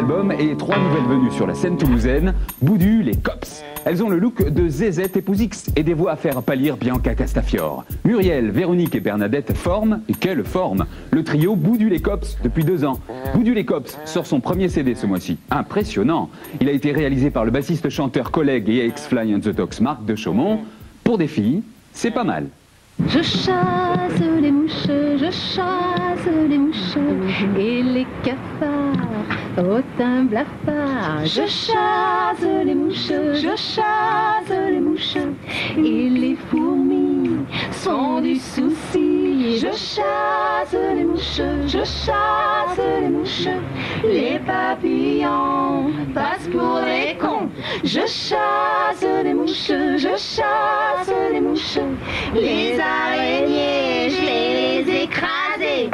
album et 3 nouvelles venues sur la scène toulousaine, Boudu, les Cops. Elles ont le look de Zézette épouse X et des voix à faire pâlir Bianca Castafiore. Muriel, Véronique et Bernadette forment, et quelle forme, le trio Boudu les Cops depuis 2 ans. Boudu les Cops sort son premier CD ce mois-ci. Impressionnant. Il a été réalisé par le bassiste-chanteur collègue et ex-Fly and the Dogs Marc de Chaumont. Pour des filles, c'est pas mal. Je chasse les mouches, je chasse les mouches et les cafards au teint blafard. Je chasse les mouches, je chasse les mouches et les fourmis sont du souci. Je chasse les mouches, je chasse les mouches, les papillons passent pour des cons. Je chasse les mouches, je chasse les mouches, les araignées, je les ai écrasées.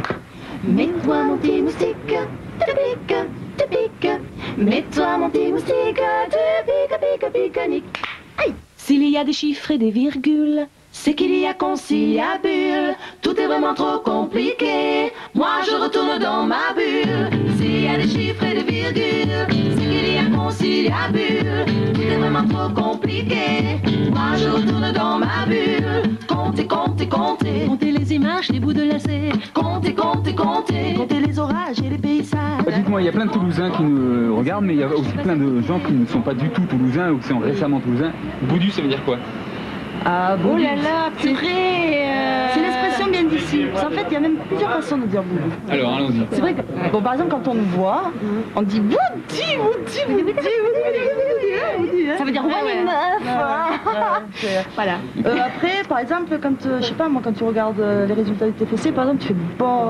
Mets-toi mon petit moustique, te pique, te pique. Mets-toi mon petit moustique, te pique, pique, pique, nique. Aïe. S'il y a des chiffres et des virgules, c'est qu'il y a conciliabule. Tout est vraiment trop compliqué. Moi je retourne dans ma bulle. S'il y a des chiffres et des virgules, c'est qu'il y a conciliabule. Tout est vraiment trop compliqué. Moi je retourne dans ma bulle. Comptez, comptez, comptez. Comptez les images, les bouts de lacets. Comptez, comptez, comptez. Comptez les orages et les paysages. Dites-moi, il y a plein de Toulousains qui nous regardent, mais il y a aussi plein de gens qui ne sont pas du tout Toulousains ou qui sont récemment Toulousains. Boudu, ça veut dire quoi? Ah, Oh là là, purée. C'est une expression bien d'ici. En fait, il y a même plusieurs façons de dire boudou. Alors, allons-y. C'est vrai que, bon, par exemple, quand on nous voit, on dit boudi, boudi, boudi, boudi. Ça veut dire ouais, les meufs. Voilà. Après, par exemple, quand, je sais pas, moi, quand tu regardes les résultats du TFC, par exemple, tu fais bon.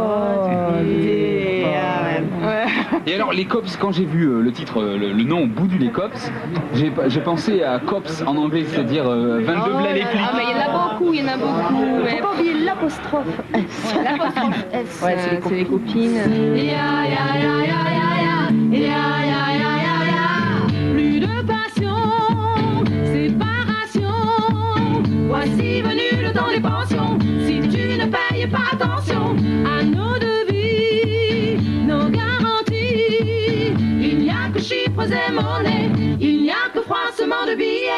Et alors, les Cops, quand j'ai vu le titre, le nom Boudu les Cops, j'ai pensé à Cops en anglais, c'est-à-dire 22 blés les flics. Ah, mais il y en a beaucoup, il y en a beaucoup. Faut pas oublier l'apostrophe S. L'apostrophe S, Ouais, c'est les copines. Plus de passion, séparation. Voici venu le temps des pensions. Si tu ne payes pas attention à nos devis, nos garanties, il n'y a que chiffres et monnaies, il n'y a que froissement de billets.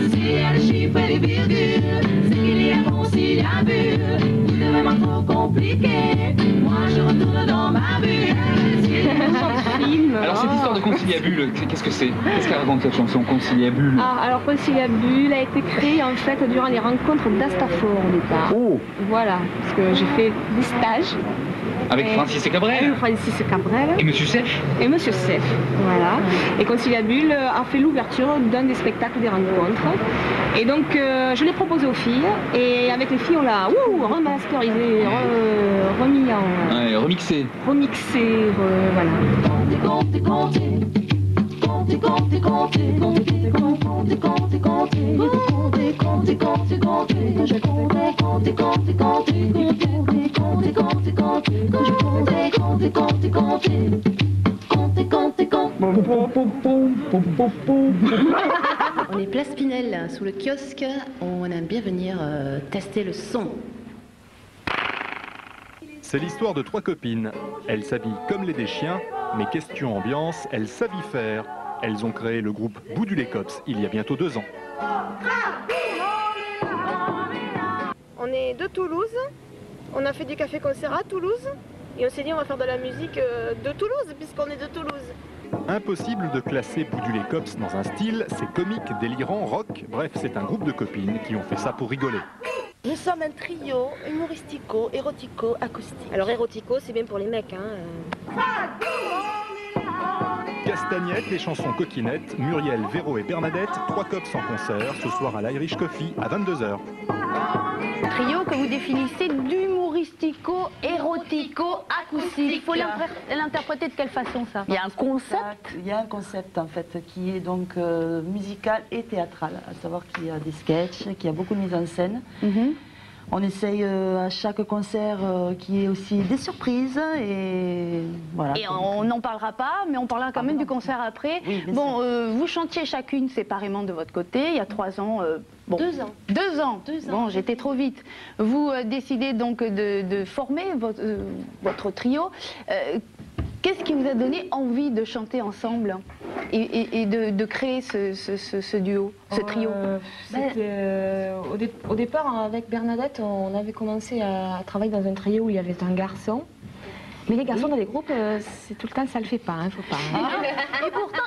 S'il y a des chiffres et des virgules, c'est qu'il y a conciliabule. Tout est vraiment trop compliqué. Moi je retourne dans ma bulle. Alors, cette histoire de conciliabule, qu'est-ce que c'est? Qu'est-ce qu'elle raconte cette chanson, Conciliabule? Ah, alors Conciliabule a été créée en fait durant les rencontres d'Astafor au départ. Oh! Voilà, parce que j'ai fait des stages. Avec Francis et Cabrel? Francis Cabrel. Et Monsieur Seff? Et Monsieur Seff, voilà. Et Conciliabule a fait l'ouverture d'un des spectacles des rencontres. Et donc, je l'ai proposé aux filles. Et avec les filles, on l'a remasterisé, remis en... Ouais, remixé. Remixé, voilà. Comptez, comptez, comptez, comptez, comptez, comptez, comptez, comptez, comptez, comptez, comptez, comptez, comptez, que je compte, comptez, comptez, comptez, comptez, comptez, comptez, comptez, que je compte, comptez, comptez, comptez, comptez, comptez, comptez. On est place Pinel, sous le kiosque. On aime bien venir tester le son. C'est l'histoire de 3 copines. Elles s'habillent comme les des chiens, mais question ambiance, elles savent y faire. Elles ont créé le groupe Boudu les Cops il y a bientôt 2 ans. On est de Toulouse, on a fait du café-concert à Toulouse et on s'est dit on va faire de la musique de Toulouse puisqu'on est de Toulouse. Impossible de classer Boudu les Cops dans un style, c'est comique, délirant, rock, bref, c'est un groupe de copines qui ont fait ça pour rigoler. Nous sommes un trio humoristico, érotico, acoustique. Alors érotico c'est bien pour les mecs hein. Castagnette, les chansons coquinettes, Muriel, Véro et Bernadette, 3 Cops en concert, ce soir à l'Irish Coffee à 22h. Trio que vous définissez d'humoristico, érotico, acoustique. Il faut l'interpréter de quelle façon ça? Il y a un concept? Il y a un concept en fait qui est donc musical et théâtral, à savoir qu'il y a des sketchs, qu'il y a beaucoup de mise en scène. On essaye à chaque concert qu'il y ait aussi des surprises et voilà. Et on n'en parlera pas, mais on parlera quand même du concert après. Oui, bon, vous chantiez chacune séparément de votre côté, il y a 3 ans. Bon, 2 ans. 2 ans. Bon, j'étais trop vite. Vous décidez donc de former votre trio. Qu'est-ce qui vous a donné envie de chanter ensemble et de créer ce duo, ce trio? Au départ, avec Bernadette, on avait commencé à travailler dans un trio où il y avait un garçon. Mais les garçons dans les groupes, c'est tout le temps, ça le fait pas, faut pas. Hein.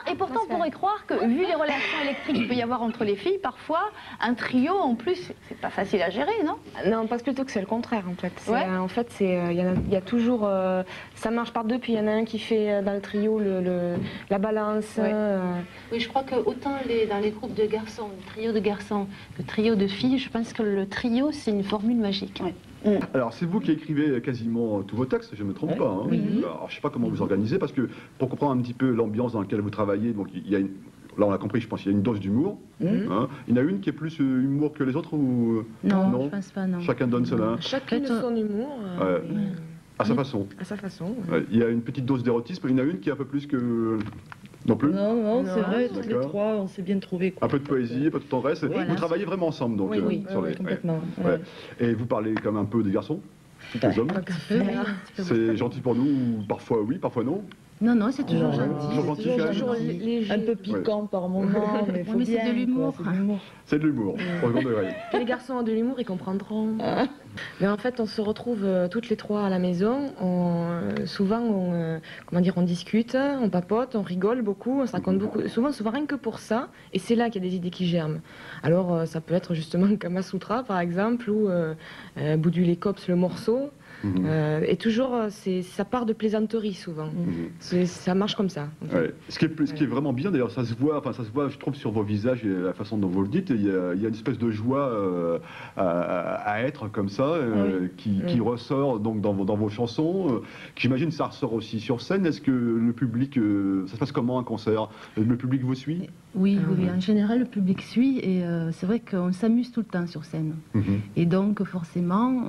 Et pourtant, on pourrait croire que, vu les relations électriques qu'il peut y avoir entre les filles, parfois, un trio, en plus, c'est pas facile à gérer, non? Non, parce plutôt que c'est le contraire, en fait. Ouais. En fait, il y a toujours... ça marche par deux, puis il y en a un qui fait dans le trio la balance. Ouais. Oui, je crois que autant dans les groupes de garçons, le trio de garçons, que le trio de filles, je pense que le trio, c'est une formule magique. Ouais. Alors c'est vous qui écrivez quasiment tous vos textes, je ne me trompe pas. Hein. Oui. Alors, je ne sais pas comment vous organisez, parce que pour comprendre un petit peu l'ambiance dans laquelle vous travaillez, donc il y a là on a compris, je pense qu'il y a une dose d'humour. Hein. Il y en a une qui est plus humour que les autres ou Non, je pense pas, non. Chacun donne cela. Chacune son humour. À sa façon. À sa façon. Ouais. Il y a une petite dose d'érotisme, il y en a une qui est un peu plus que... Non plus. Non, c'est vrai, tous les trois, on s'est bien trouvés. Un peu de poésie, un peu de tendresse. Voilà. Vous travaillez vraiment ensemble, donc. Oui, complètement. Ouais. Et vous parlez quand même un peu des garçons, des hommes. C'est gentil pour nous, parfois oui, parfois non. Non, c'est toujours gentil. Toujours léger. Un peu piquant par moment, mais faut bien. C'est de l'humour. C'est de l'humour, au second degré. Les garçons ont de l'humour, ils comprendront. Mais en fait, on se retrouve toutes les trois à la maison. Souvent, on discute, on papote, on rigole beaucoup, on se raconte beaucoup. Souvent rien que pour ça. Et c'est là qu'il y a des idées qui germent. Alors, ça peut être justement Kama Sutra, par exemple, ou Boudu les Cops, le morceau. Et toujours, ça part de plaisanterie souvent. Ça marche comme ça. Ouais. Ce qui est vraiment bien, d'ailleurs, ça se voit, je trouve, sur vos visages et la façon dont vous le dites. Il y a une espèce de joie à être comme ça, qui ressort donc dans vos chansons. J'imagine ça ressort aussi sur scène. Est-ce que le public, ça se passe comment un concert? Le public vous suit? Oui, en général, le public suit et c'est vrai qu'on s'amuse tout le temps sur scène. Et donc, forcément,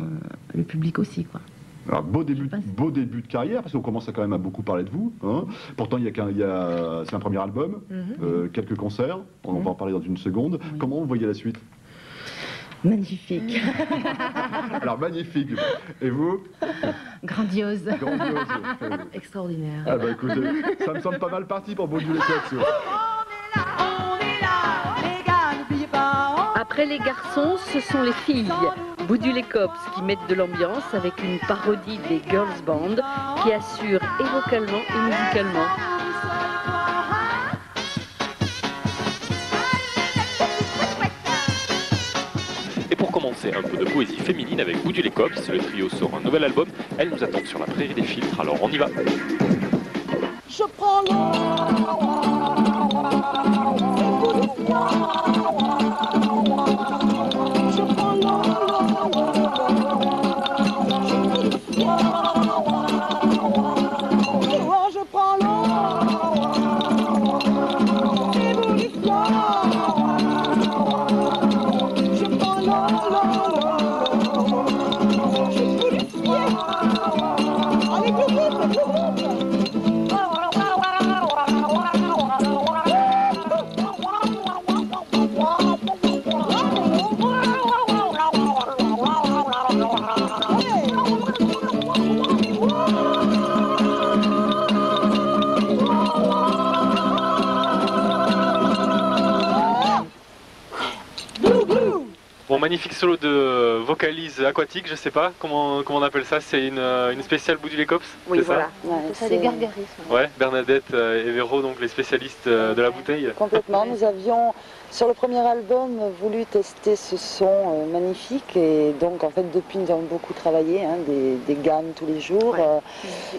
le public aussi, quoi. Alors, beau début de carrière, parce qu'on commence quand même à beaucoup parler de vous. Hein. Pourtant, c'est un premier album, quelques concerts, on va en parler dans une seconde. Oui. Comment vous voyez la suite? Magnifique. Alors, magnifique. Et vous? Grandiose. Grandiose. Extraordinaire. Ah bah écoutez, ça me semble pas mal parti pour Boudu les Cops. Après les garçons, ce sont les filles. Boudu les Cops qui mettent de l'ambiance avec une parodie des girls band qui assure et vocalement et musicalement. Et pour commencer, un peu de poésie féminine avec Boudu les Cops. Le trio sort un nouvel album. Elle nous attend sur la prairie des filtres, alors on y va. Je prends Magnifique solo de vocalise aquatique, je sais pas comment on appelle ça, c'est une spéciale Boudu les Cops? Oui, voilà. C'est des gargarismes. Ouais, Bernadette et Véro, donc les spécialistes de la bouteille. Complètement, nous avions sur le premier album voulu tester ce son magnifique et donc en fait depuis nous avons beaucoup travaillé, des gammes tous les jours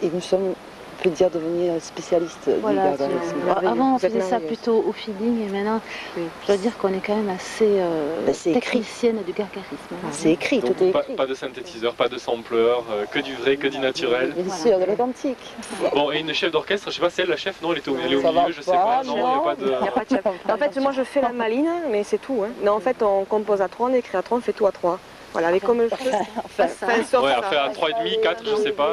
et nous sommes, on peut dire, devenir spécialistes du gargarisme. Avant on faisait ça plutôt au feeling et maintenant je dois dire qu'on est quand même assez technicienne du gargarisme. C'est écrit, donc, tout est écrit. Pas de synthétiseur, pas de sampler, que du vrai, que du naturel. Bien sûr, de l'authentique. Bon, et une chef d'orchestre, je sais pas, c'est elle la chef? Non, elle est au milieu, je sais pas. Non, il n'y a pas de chef. En fait, moi je fais la maline, mais c'est tout. Non, en fait, on compose à 3, on écrit à 3, on fait tout à 3. Voilà, avec comme je fais. Ouais, à faire à 3,5, 4, je sais pas.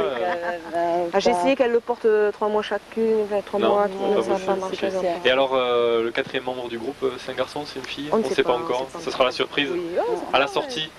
J'ai essayé qu'elle le porte 3 mois chacune, 3 mois, ça n'a pas marché. Et alors, le quatrième membre du groupe, c'est un garçon, c'est une fille? On ne sait pas encore. Ce sera la surprise à la sortie.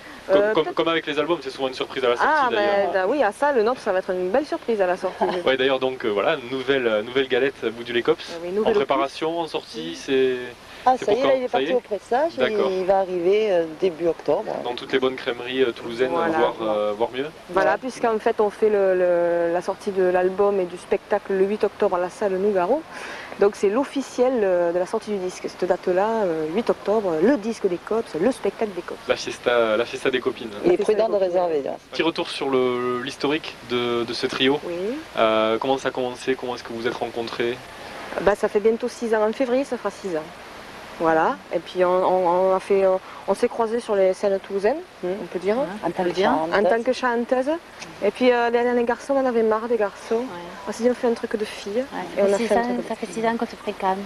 Comme avec les albums, c'est souvent une surprise à la sortie d'ailleurs. Oui, à ça, le nôtre, ça va être une belle surprise à la sortie. Ouais, d'ailleurs, donc voilà, nouvelle galette Bout les Cops. En préparation, en sortie, c'est... Ah, ça y est, là, il est parti au pressage et il va arriver début octobre. Dans toutes les bonnes crèmeries toulousaines, voire mieux. Voilà, puisqu'en fait, on fait la sortie de l'album et du spectacle le 8 octobre à la salle Nougaro. Donc c'est l'officiel de la sortie du disque, cette date-là, 8 octobre, le disque des Cops, le spectacle des Cops. La fiesta des copines. Il est prudent de réserver. Là. Petit retour sur l'historique de ce trio. Oui. Comment ça a commencé? Comment est-ce que vous vous êtes rencontrés? Ça fait bientôt 6 ans, en février ça fera 6 ans. Voilà, et puis on s'est croisés sur les scènes toulousaines, on peut dire, en tant que chanteuse. Et puis les garçons, on en avait marre des garçons. On s'est dit on fait un truc de filles. Et ça fait 6 ans qu'on se fréquente.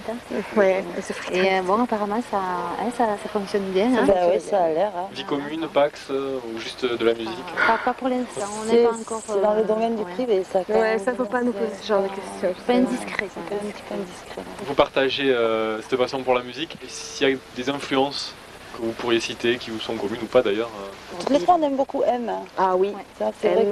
Ouais, on se fréquente. Et bon, apparemment ça fonctionne bien. Oui, ça a l'air. Vie commune, Pax, ou juste de la musique? Pas pour l'instant, on n'est pas encore... C'est dans le domaine du privé, ça. Ouais, ça ne faut pas nous poser ce genre de questions. C'est pas indiscret, c'est un petit peu indiscret. Vous partagez cette passion pour la musique. S'il y a des influences que vous pourriez citer, qui vous sont communes ou pas d'ailleurs? Toutes les trois, on aime beaucoup M. Ah oui, c'est vrai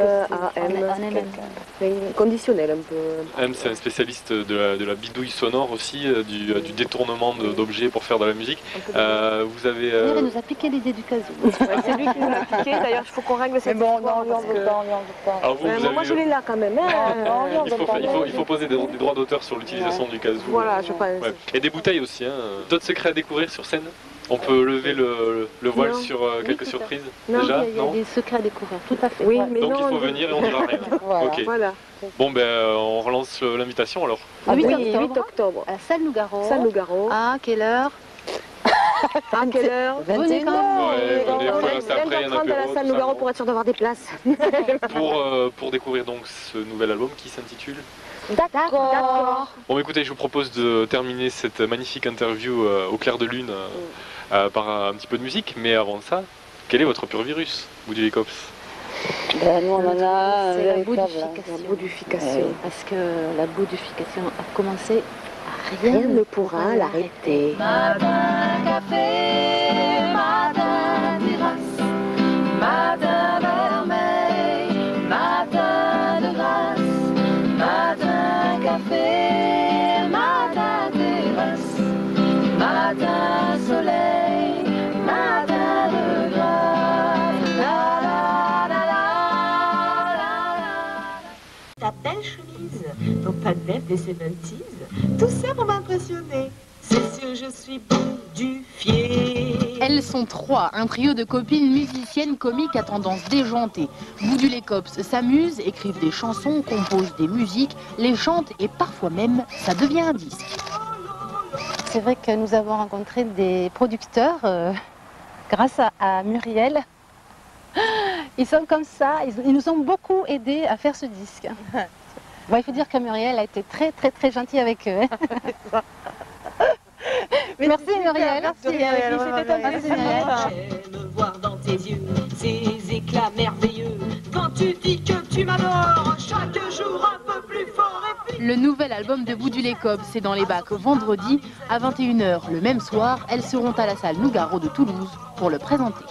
M. Conditionnel un peu. M, c'est un spécialiste de la bidouille sonore aussi, du détournement d'objets pour faire de la musique. Vous avez... Il nous a piqué l'idée du casou. C'est lui qui nous a piqué, d'ailleurs il faut qu'on règle cette histoire. Mais bon, on lui en veut pas. Alors moi je l'ai là quand même. Il faut poser des droits d'auteur sur l'utilisation du casou. Voilà, je pense. Et des bouteilles aussi. D'autres secrets à découvrir sur scène? On peut lever le voile sur quelques surprises déjà? Il y a des secrets à découvrir, tout à fait. Oui, mais donc il faut venir et on dira rien. Okay. Voilà. Bon, on relance l'invitation alors. Le 8 octobre. À la salle Nougaro. Salle Nougaro. À quelle heure? À quelle heure? 21h. Venez, après il y a un apéro. À la salle Nougaro pour être sûr d'avoir des places. Pour découvrir donc ce nouvel album qui s'intitule D'accord. Bon, écoutez, je vous propose de terminer cette magnifique interview au clair de lune par un petit peu de musique. Mais avant ça, quel est votre pur virus, Bout les Cops? Nous, on en a c'est la boudification. Parce que la boudification a commencé, rien ne pourra l'arrêter. Matin café, matin terrasse, matin vermeil, matin de grâce, matin café, matin terrasse, matin soleil, matin de grâce. La la la la la la. Ta belle chemise, ton pas de veste des 70s, tout ça pour m'impressionner. C'est sûr, je suis boudifiée. Elles sont 3, un trio de copines musiciennes comiques à tendance déjantée. Bout les Cops s'amusent, écrivent des chansons, composent des musiques, les chantent et parfois même ça devient un disque. C'est vrai que nous avons rencontré des producteurs grâce à Muriel. Ils sont comme ça, ils nous ont beaucoup aidés à faire ce disque. Bon, il faut dire que Muriel a été très gentille avec eux. Merci Muriel. Merci Muriel. J'aime voir dans tes yeux ces éclats merveilleux. Quand tu dis que tu m'adores, chaque jour un peu plus fort et puis... Le nouvel album de Bout les Cops, c'est dans les bacs vendredi à 21h. Le même soir, elles seront à la salle Nougaro de Toulouse pour le présenter.